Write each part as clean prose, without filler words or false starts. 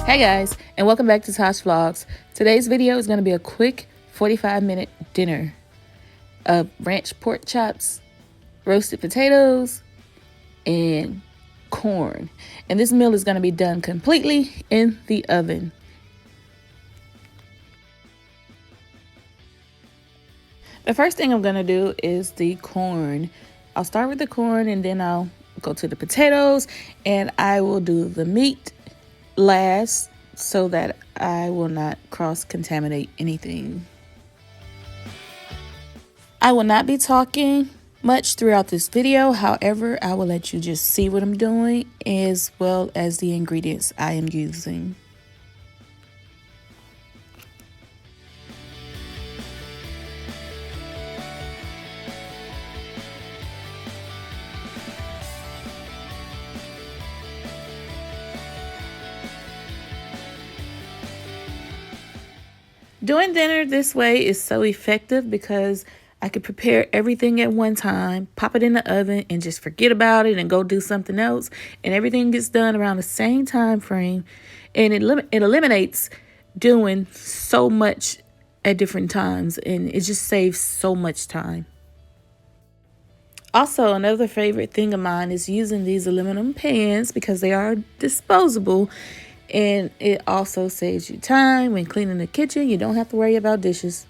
Hey guys, and welcome back to Tosh Vlogs. Today's video is going to be a quick 45-minute dinner of ranch pork chops, roasted potatoes, and corn. And this meal is going to be done completely in the oven. The first thing I'm going to do is the corn. I'll start with the corn and then I'll go to the potatoes, and I will do the meat last so that I will not cross-contaminate anything. I will not be talking much throughout this video. However, I will let you just see what I'm doing as well as the ingredients I am using. Doing dinner this way is so effective because I could prepare everything at one time, pop it in the oven, and just forget about it and go do something else. And everything gets done around the same time frame. And it eliminates doing so much at different times. And it just saves so much time. Also, another favorite thing of mine is using these aluminum pans because they are disposable. And it also saves you time when cleaning the kitchen. You don't have to worry about dishes.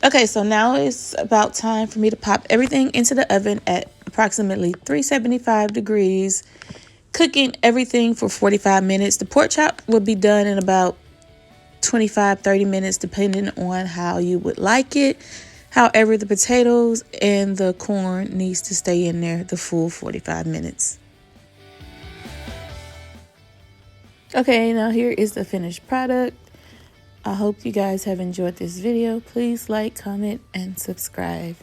Okay, so now it's about time for me to pop everything into the oven at approximately 375 degrees, cooking everything for 45 minutes. The pork chop will be done in about 25-30 minutes depending on how you would like it. However, the potatoes and the corn needs to stay in there the full 45 minutes. Okay, now here is the finished product. I hope you guys have enjoyed this video. Please like, comment, and subscribe.